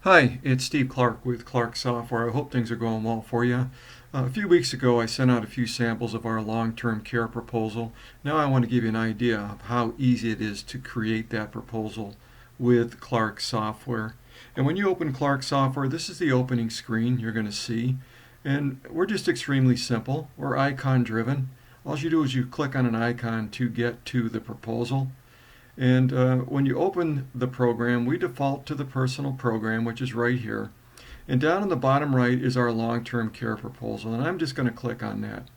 Hi, it's Steve Klark with Klark Software. I hope things are going well for you. A few weeks ago, I sent out a few samples of our long-term care proposal. Now I want to give you an idea of how easy it is to create that proposal with Klark Software. And when you open Klark Software, this is the opening screen you're going to see. And we're just extremely simple. We're icon driven. All you do is you click on an icon to get to the proposal. And when you open the program, we default to the personal program, which is right here. And down in the bottom right is our long-term care proposal. And I'm just going to click on that.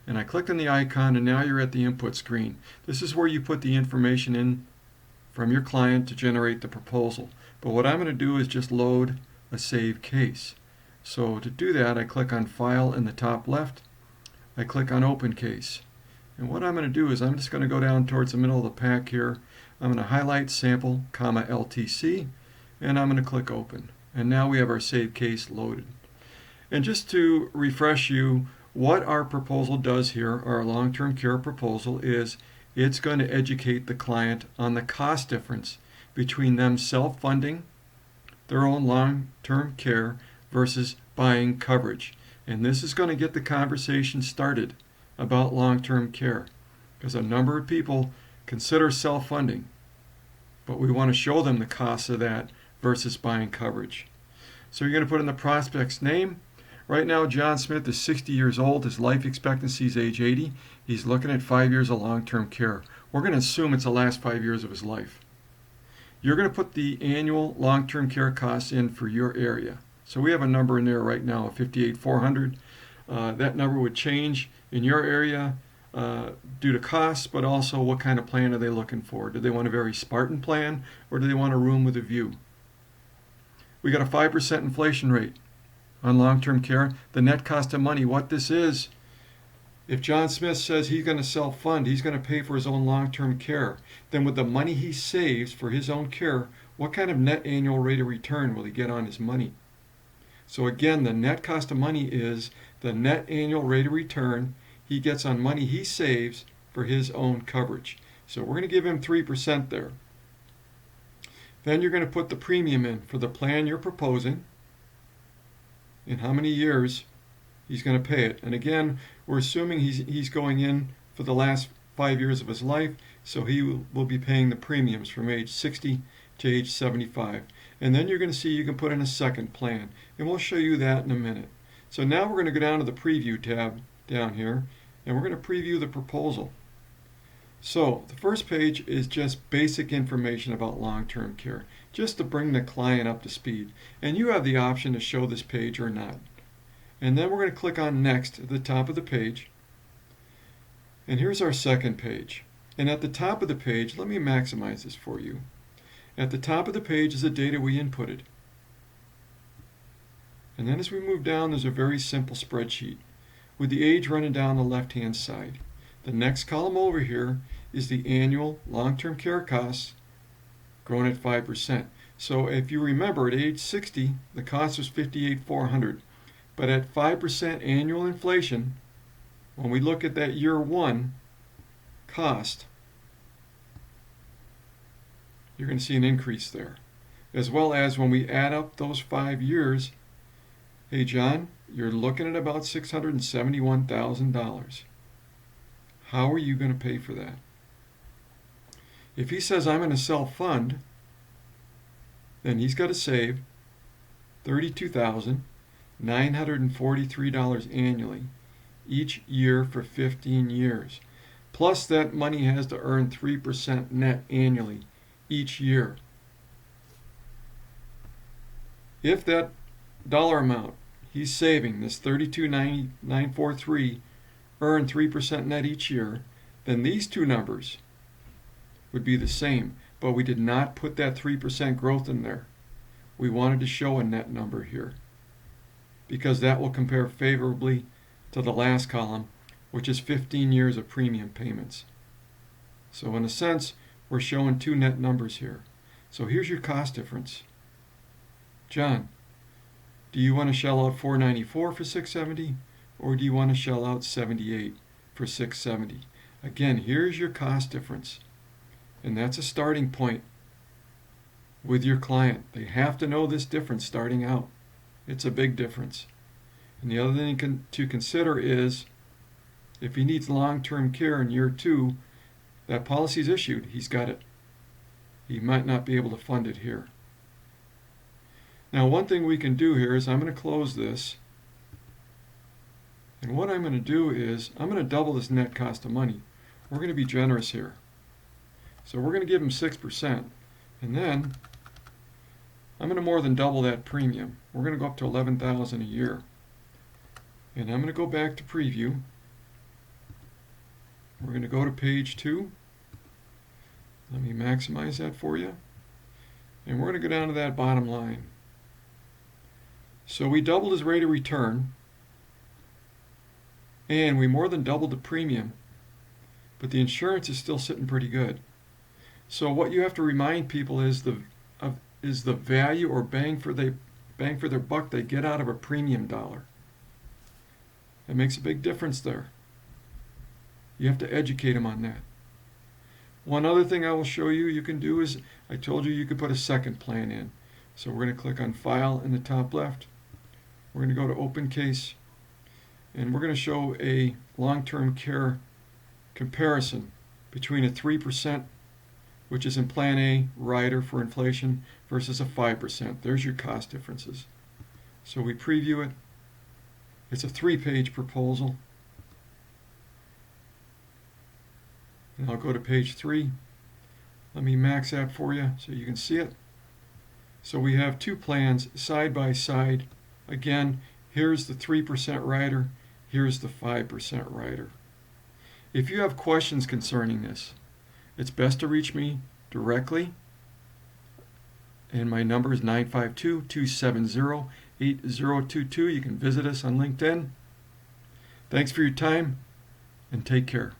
And I clicked on the icon, and now you're at the input screen. This is where you put the information in from your client to generate the proposal. But what I'm going to do is just load a save case. So to do that, I click on File in the top left. I click on Open Case. And what I'm going to do is I'm just going to go down towards the middle of the pack here. I'm going to highlight Sample, LTC, and I'm going to click Open. And now we have our save case loaded. And just to refresh you, what our proposal does here, our long-term care proposal, is it's going to educate the client on the cost difference between them self-funding their own long-term care versus buying coverage. And this is going to get the conversation started about long-term care, because a number of people consider self-funding, but we want to show them the costs of that versus buying coverage. So you're going to put in the prospect's name. Right now, John Smith is 60 years old. His life expectancy is age 80. He's looking at 5 years of long-term care. We're going to assume it's the last 5 years of his life. You're going to put the annual long-term care costs in for your area. So we have a number in there right now of $58,400. That number would change in your area due to costs, but also what kind of plan are they looking for? Do they want a very Spartan plan, or do they want a room with a view? We got a 5% inflation rate on long-term care. The net cost of money, what this is, if John Smith says he's going to self-fund, he's going to pay for his own long-term care, then with the money he saves for his own care, what kind of net annual rate of return will he get on his money? So again, the net cost of money is the net annual rate of return he gets on money he saves for his own coverage. So we're going to give him 3% there. Then you're going to put the premium in for the plan you're proposing and how many years he's going to pay it. And again, we're assuming he's going in for the last 5 years of his life, so he will be paying the premiums from age 60 to age 75. And then you're going to see you can put in a second plan, and we'll show you that in a minute. So now we're going to go down to the Preview tab down here, and we're going to preview the proposal. So the first page is just basic information about long-term care, just to bring the client up to speed. And you have the option to show this page or not. And then we're going to click on Next at the top of the page. And here's our second page. And at the top of the page, let me maximize this for you. At the top of the page is the data we inputted. And then as we move down, there's a very simple spreadsheet with the age running down the left-hand side. The next column over here is the annual long-term care costs growing at 5%. So if you remember, at age 60, the cost was $58,400. But at 5% annual inflation, when we look at that year one cost, you're going to see an increase there. As well as when we add up those 5 years, hey John, you're looking at about $671,000. How are you going to pay for that? If he says I'm going to self-fund, then he's got to save $32,943 annually each year for 15 years. Plus that money has to earn 3% net annually each year. If that dollar amount he's saving, this $32,943, earn 3% net each year, then these two numbers would be the same, but we did not put that 3% growth in there. We wanted to show a net number here because that will compare favorably to the last column, which is 15 years of premium payments. So in a sense, we're showing two net numbers here. So here's your cost difference. John, do you want to shell out $494 for $670, or do you want to shell out $78 for $670? Again, here's your cost difference, and that's a starting point with your client. They have to know this difference starting out. It's a big difference. And the other thing to consider is if he needs long-term care in year 2, that policy's issued. He's got it. He might not be able to fund it here. Now, one thing we can do here is I'm going to close this. And what I'm going to do is I'm going to double this net cost of money. We're going to be generous here. So we're going to give him 6%. And then I'm going to more than double that premium. We're going to go up to $11,000 a year. And I'm going to go back to preview. We're going to go to page 2. Let me maximize that for you. And we're going to go down to that bottom line. So we doubled his rate of return. And we more than doubled the premium. But the insurance is still sitting pretty good. So what you have to remind people is the value or bang for their buck they get out of a premium dollar. It makes a big difference there. You have to educate them on that. One other thing I will show you can do is, I told you could put a second plan in. So we're going to click on File in the top left. We're going to go to Open Case. And we're going to show a long-term care comparison between a 3%, which is in Plan A, rider for inflation, versus a 5%. There's your cost differences. So we preview it. It's a 3-page proposal. And I'll go to page 3. Let me max that for you so you can see it. So we have 2 plans side by side. Again, here's the 3% rider. Here's the 5% rider. If you have questions concerning this, it's best to reach me directly. And my number is 952-270-8022. You can visit us on LinkedIn. Thanks for your time and take care.